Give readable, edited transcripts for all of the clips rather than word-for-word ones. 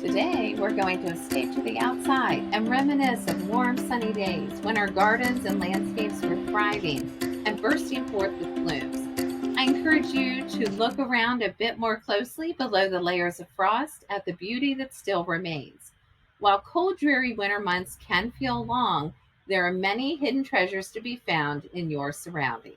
Today, we're going to escape to the outside and reminisce of warm, sunny days when our gardens and landscapes were thriving and bursting forth with blooms. I encourage you to look around a bit more closely below the layers of frost at the beauty that still remains. While cold, dreary winter months can feel long, there are many hidden treasures to be found in your surroundings.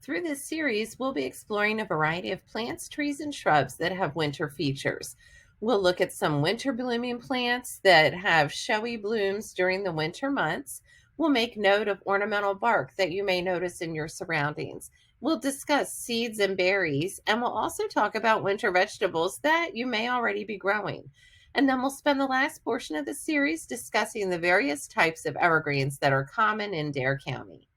Through this series, we'll be exploring a variety of plants, trees, and shrubs that have winter features. We'll look at some winter blooming plants that have showy blooms during the winter months. We'll make note of ornamental bark that you may notice in your surroundings. We'll discuss seeds and berries, and we'll also talk about winter vegetables that you may already be growing. And then we'll spend the last portion of the series discussing the various types of evergreens that are common in Dare County.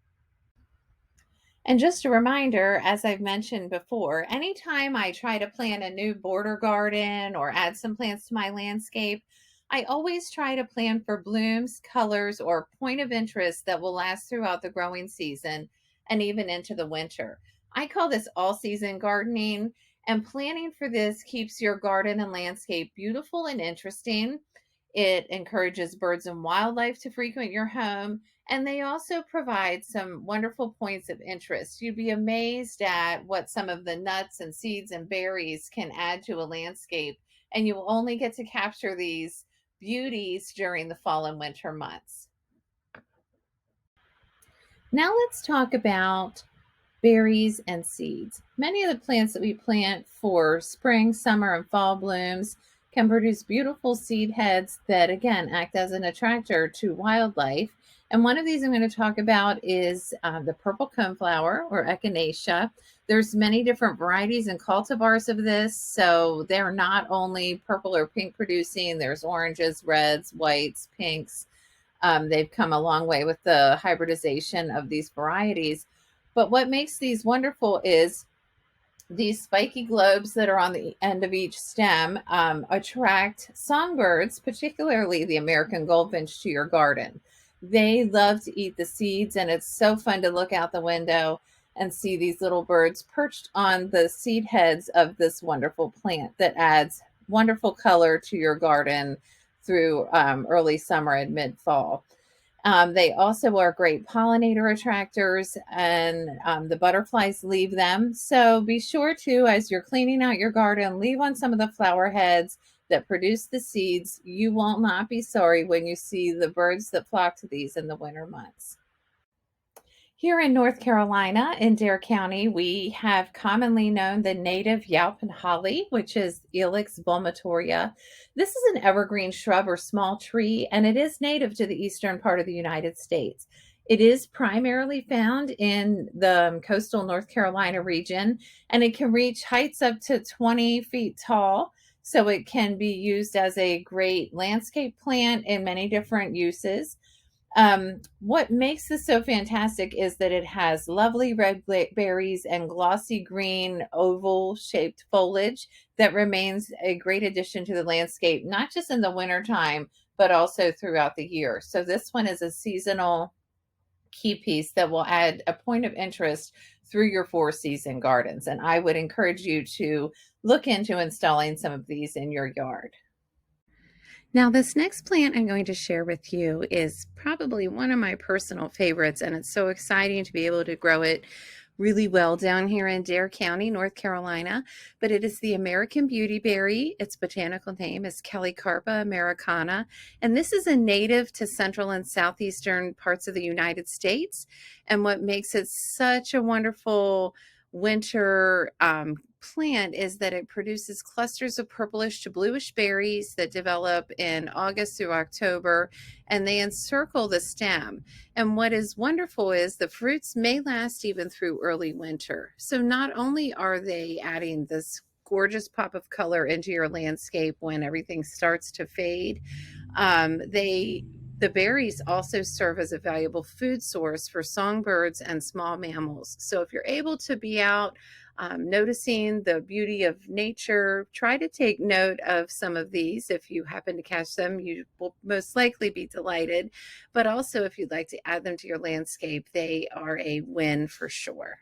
And just a reminder, as I've mentioned before, anytime I try to plant a new border garden or add some plants to my landscape, I always try to plan for blooms, colors, or point of interest that will last throughout the growing season and even into the winter. I call this all season gardening, and planning for this keeps your garden and landscape beautiful and interesting. It encourages birds and wildlife to frequent your home, and they also provide some wonderful points of interest. You'd be amazed at what some of the nuts and seeds and berries can add to a landscape, and you will only get to capture these beauties during the fall and winter months. Now let's talk about berries and seeds. Many of the plants that we plant for spring, summer, and fall blooms can produce beautiful seed heads that, again, act as an attractor to wildlife. And one of these I'm going to talk about is the purple coneflower or echinacea. There's many different varieties and cultivars of this, so they're not only purple or pink producing. There's oranges, reds, whites, pinks. They've come a long way with the hybridization of these varieties. But what makes these wonderful is these spiky globes that are on the end of each stem attract songbirds, particularly the American goldfinch, to your garden. They love to eat the seeds, and it's so fun to look out the window and see these little birds perched on the seed heads of this wonderful plant that adds wonderful color to your garden through early summer and mid fall. They also are great pollinator attractors, and the butterflies leave them. So be sure to, as you're cleaning out your garden, leave on some of the flower heads that produce the seeds. You will not be sorry when you see the birds that flock to these in the winter months. Here in North Carolina, in Dare County, we have commonly known the native Yelp holly, which is Ilex vulmatoria. This is an evergreen shrub or small tree, and it is native to the eastern part of the United States. It is primarily found in the coastal North Carolina region, and it can reach heights up to 20 feet tall. So it can be used as a great landscape plant in many different uses. What makes this so fantastic is that it has lovely red berries and glossy green oval shaped foliage that remains a great addition to the landscape, not just in the wintertime, but also throughout the year. So this one is a seasonal key piece that will add a point of interest through your four season gardens. And I would encourage you to look into installing some of these in your yard. Now, this next plant I'm going to share with you is probably one of my personal favorites, and it's so exciting to be able to grow it really well down here in Dare County, North Carolina. But it is the American beautyberry. Its botanical name is Kellycarpa americana, and this is a native to central and southeastern parts of the United States. And what makes it such a wonderful winter plant is that it produces clusters of purplish to bluish berries that develop in August through October, and they encircle the stem. And what is wonderful is the fruits may last even through early winter. So not only are they adding this gorgeous pop of color into your landscape when everything starts to fade, the berries also serve as a valuable food source for songbirds and small mammals. So if you're able to be out noticing the beauty of nature, try to take note of some of these. If you happen to catch them, you will most likely be delighted. But also, if you'd like to add them to your landscape, they are a win for sure.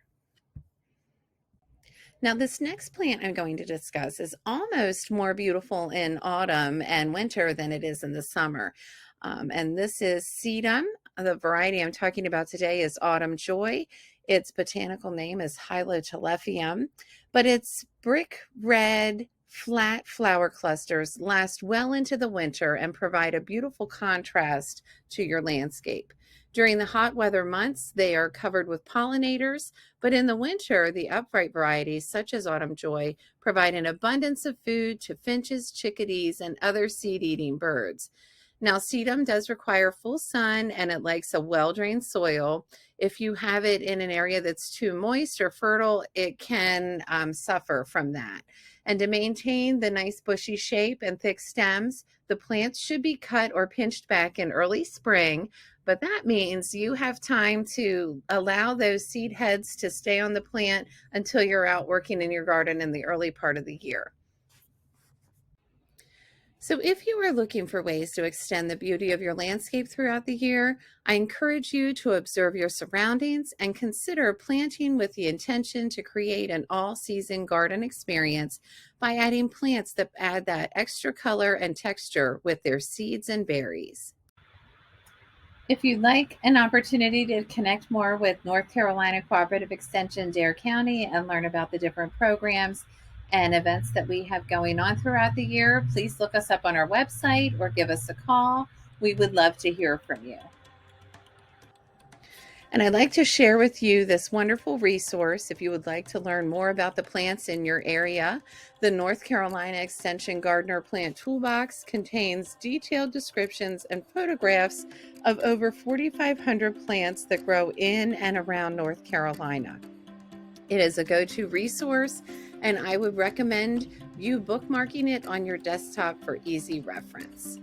Now, this next plant I'm going to discuss is almost more beautiful in autumn and winter than it is in the summer. And this is sedum. The variety I'm talking about today is Autumn Joy. Its botanical name is Hylotelephium, but its brick red, flat flower clusters last well into the winter and provide a beautiful contrast to your landscape. During the hot weather months, they are covered with pollinators, but in the winter, the upright varieties, such as Autumn Joy, provide an abundance of food to finches, chickadees, and other seed-eating birds. Now, sedum does require full sun and it likes a well-drained soil. If you have it in an area that's too moist or fertile, it can suffer from that. And to maintain the nice bushy shape and thick stems, the plants should be cut or pinched back in early spring, but that means you have time to allow those seed heads to stay on the plant until you're out working in your garden in the early part of the year. So, if you are looking for ways to extend the beauty of your landscape throughout the year, I encourage you to observe your surroundings and consider planting with the intention to create an all season garden experience by adding plants that add that extra color and texture with their seeds and berries. If you'd like an opportunity to connect more with North Carolina Cooperative Extension Dare County and learn about the different programs and events that we have going on throughout the year, please look us up on our website or give us a call. We would love to hear from you. And I'd like to share with you this wonderful resource if you would like to learn more about the plants in your area. The North Carolina Extension Gardener Plant Toolbox contains detailed descriptions and photographs of over 4,500 plants that grow in and around North Carolina. It is a go-to resource, and I would recommend you bookmarking it on your desktop for easy reference.